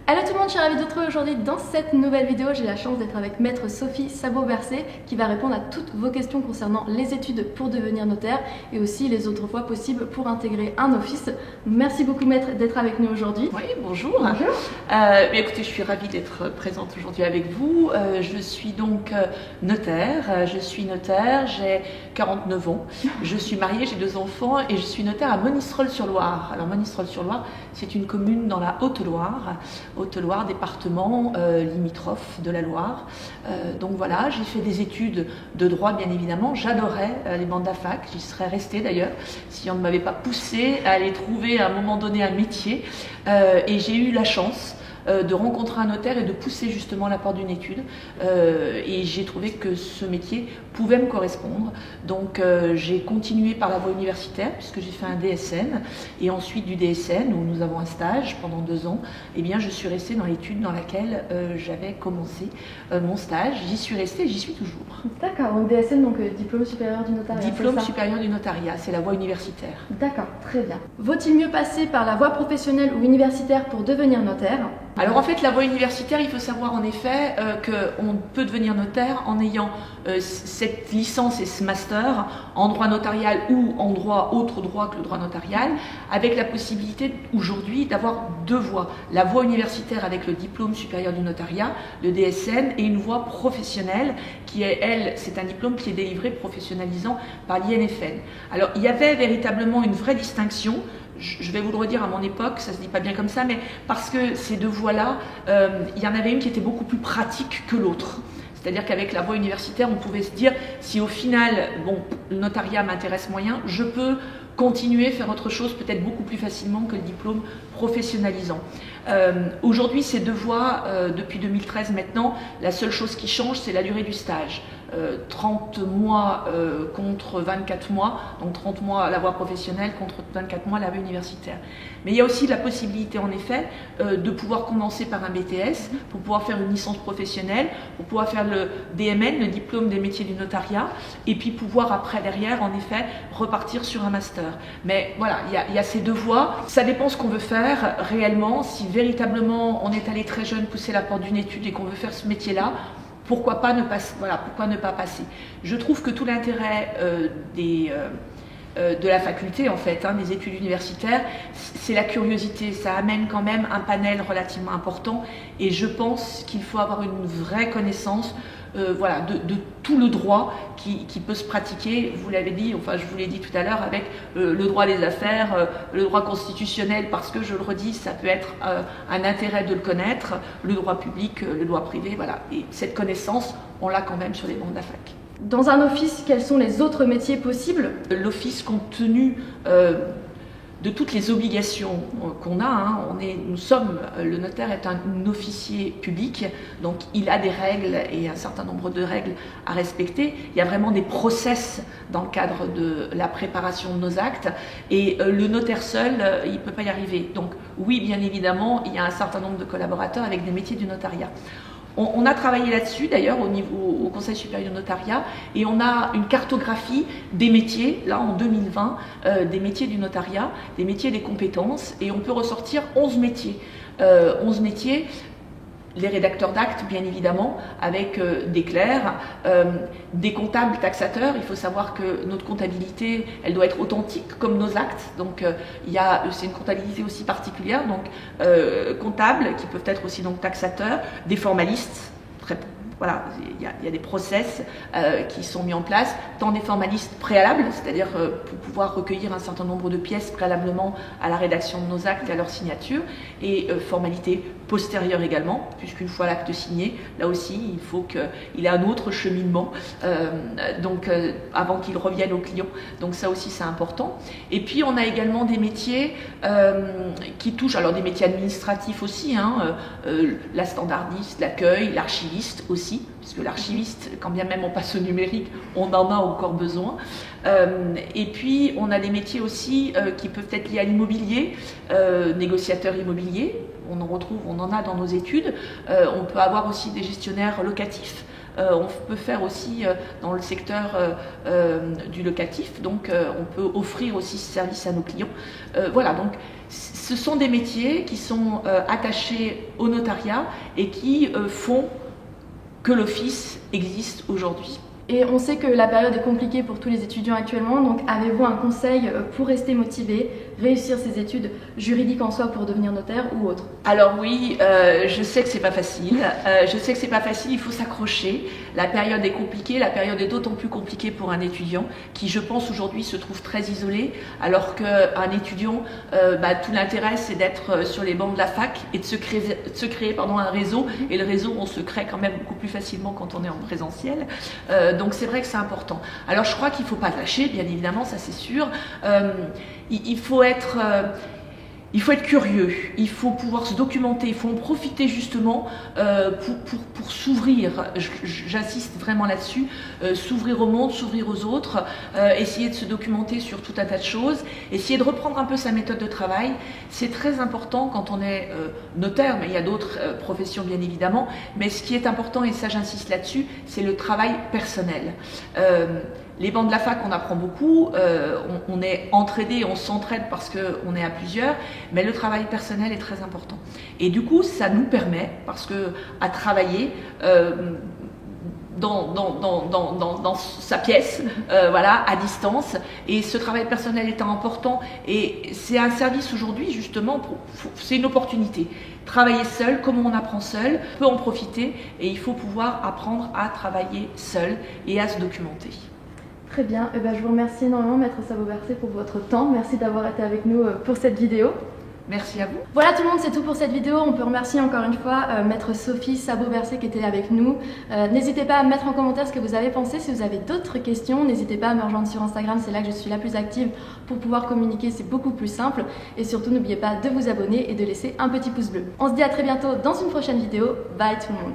Hello tout le monde, je suis ravie de vous retrouver aujourd'hui dans cette nouvelle vidéo. J'ai la chance d'être avec Maître Sophie Sabot-Bercé qui va répondre à toutes vos questions concernant les études pour devenir notaire et aussi les autres voies possibles pour intégrer un office. Merci beaucoup Maître d'être avec nous aujourd'hui. Oui, bonjour. Bonjour. Écoutez, je suis ravie d'être présente aujourd'hui avec vous. Je suis donc notaire. J'ai 49 ans. Je suis mariée, j'ai 2 enfants et je suis notaire à Monistrol-sur-Loire. Alors Monistrol-sur-Loire, c'est une commune dans la Haute-Loire. Haute-Loire, département limitrophe de la Loire. Donc voilà, j'ai fait des études de droit bien évidemment. J'adorais les bancs de la fac, j'y serais restée d'ailleurs si on ne m'avait pas poussée à aller trouver à un moment donné un métier. Et j'ai eu la chance de rencontrer un notaire et de pousser justement la porte d'une étude. Et j'ai trouvé que ce métier pouvait me correspondre. Donc j'ai continué par la voie universitaire puisque j'ai fait un DSN. Et ensuite du DSN, où nous avons un stage pendant 2 ans, eh bien, je suis restée dans l'étude dans laquelle j'avais commencé mon stage. J'y suis restée et j'y suis toujours. D'accord, donc DSN, donc diplôme supérieur du notariat. Diplôme supérieur du notariat, c'est la voie universitaire. D'accord, très bien. Vaut-il mieux passer par la voie professionnelle ou universitaire pour devenir notaire ? Alors en fait, la voie universitaire, il faut savoir en effet qu'on peut devenir notaire en ayant cette licence et ce master en droit notarial ou en droit autre droit que le droit notarial, avec la possibilité aujourd'hui d'avoir 2 voies. La voie universitaire avec le diplôme supérieur du notariat, le DSN, et une voie professionnelle qui est, elle, c'est un diplôme qui est délivré professionnalisant par l'INFN. Alors il y avait véritablement une vraie distinction. Je vais vous le redire, à mon époque, ça se dit pas bien comme ça, mais parce que ces 2 voies-là, il y en avait une qui était beaucoup plus pratique que l'autre. C'est-à-dire qu'avec la voie universitaire, on pouvait se dire, si au final, bon, le notariat m'intéresse moyen, je peux continuer, faire autre chose peut-être beaucoup plus facilement que le diplôme professionnalisant. Aujourd'hui, ces 2 voies, depuis 2013 maintenant, la seule chose qui change, c'est la durée du stage. 30 mois contre 24 mois, donc 30 mois la voie professionnelle contre 24 mois la voie universitaire. Mais il y a aussi la possibilité en effet de pouvoir commencer par un BTS, pour pouvoir faire une licence professionnelle, pour pouvoir faire le DMN, le diplôme des métiers du notariat, et puis pouvoir après derrière en effet repartir sur un master. Mais voilà, il y a ces 2 voies, ça dépend ce qu'on veut faire réellement. Si véritablement on est allé très jeune pousser la porte d'une étude et qu'on veut faire ce métier-là, pourquoi pas ne pas passer. Je trouve que tout l'intérêt de la faculté, en fait, des études universitaires, c'est la curiosité. Ça amène quand même un panel relativement important et je pense qu'il faut avoir une vraie connaissance de tout le droit qui peut se pratiquer. Vous l'avez dit, enfin je vous l'ai dit tout à l'heure, avec le droit des affaires, le droit constitutionnel, parce que je le redis, ça peut être un intérêt de le connaître, le droit public, le droit privé, voilà. Et cette connaissance, on l'a quand même sur les bancs de la fac. Dans un office, quels sont les autres métiers possibles ? L'office, compte tenu de toutes les obligations qu'on a, le notaire est un officier public, donc il a des règles et un certain nombre de règles à respecter. Il y a vraiment des process dans le cadre de la préparation de nos actes et le notaire seul, il ne peut pas y arriver. Donc oui, bien évidemment, il y a un certain nombre de collaborateurs avec des métiers du notariat. On a travaillé là-dessus d'ailleurs au Conseil supérieur du notariat et on a une cartographie des métiers, là en 2020, des métiers du notariat, des métiers des compétences et on peut ressortir 11 métiers. 11 métiers, les rédacteurs d'actes bien évidemment, avec des clercs, des comptables taxateurs. Il faut savoir que notre comptabilité, elle doit être authentique comme nos actes, donc c'est une comptabilité aussi particulière, donc comptables qui peuvent être aussi donc taxateurs, des formalistes, voilà, il y a des process qui sont mis en place, tant des formalistes préalables, c'est-à-dire pour pouvoir recueillir un certain nombre de pièces préalablement à la rédaction de nos actes et à leur signature, et formalités postérieures également, puisqu'une fois l'acte signé, là aussi, il faut qu'il ait un autre cheminement, avant qu'il revienne au client. Donc ça aussi, c'est important. Et puis, on a également des métiers qui touchent, alors des métiers administratifs aussi, la standardiste, l'accueil, l'archiviste aussi, puisque l'archiviste, quand bien même on passe au numérique, on en a encore besoin. Et puis, on a des métiers aussi qui peuvent être liés à l'immobilier, négociateurs immobiliers, on en a dans nos études. On peut avoir aussi des gestionnaires locatifs. On peut faire aussi dans le secteur du locatif, donc on peut offrir aussi ce service à nos clients. Voilà, donc ce sont des métiers qui sont attachés au notariat et qui font que l'office existe aujourd'hui. Et on sait que la période est compliquée pour tous les étudiants actuellement, donc avez-vous un conseil pour rester motivé, réussir ses études juridiques en soi pour devenir notaire ou autre? Alors oui, je sais que c'est pas facile, il faut s'accrocher. La période est compliquée, la période est d'autant plus compliquée pour un étudiant qui, je pense, aujourd'hui se trouve très isolé, alors qu'un étudiant, tout l'intérêt c'est d'être sur les bancs de la fac et de se créer un réseau, et le réseau on se crée quand même beaucoup plus facilement quand on est en présentiel. Donc c'est vrai que c'est important. Alors je crois qu'il ne faut pas lâcher, bien évidemment, ça c'est sûr. Il faut être curieux, il faut pouvoir se documenter, il faut en profiter justement pour s'ouvrir, j'insiste vraiment là-dessus, s'ouvrir au monde, s'ouvrir aux autres, essayer de se documenter sur tout un tas de choses, essayer de reprendre un peu sa méthode de travail. C'est très important quand on est notaire, mais il y a d'autres professions bien évidemment, mais ce qui est important, et ça j'insiste là-dessus, c'est le travail personnel. Les bancs de la fac, on apprend beaucoup, on est entraidé, on s'entraide parce qu'on est à plusieurs, mais le travail personnel est très important. Et du coup, ça nous permet, parce que à travailler dans sa pièce, à distance, et ce travail personnel étant important, et c'est un service aujourd'hui justement, c'est une opportunité. Travailler seul, comme on apprend seul, on peut en profiter, et il faut pouvoir apprendre à travailler seul et à se documenter. Très bien, je vous remercie énormément Maître Sabot-Bercé pour votre temps. Merci d'avoir été avec nous pour cette vidéo. Merci à vous. Voilà tout le monde, c'est tout pour cette vidéo. On peut remercier encore une fois Maître Sophie Sabot-Bercé qui était avec nous. N'hésitez pas à mettre en commentaire ce que vous avez pensé. Si vous avez d'autres questions, n'hésitez pas à me rejoindre sur Instagram, c'est là que je suis la plus active pour pouvoir communiquer, c'est beaucoup plus simple. Et surtout, n'oubliez pas de vous abonner et de laisser un petit pouce bleu. On se dit à très bientôt dans une prochaine vidéo. Bye tout le monde.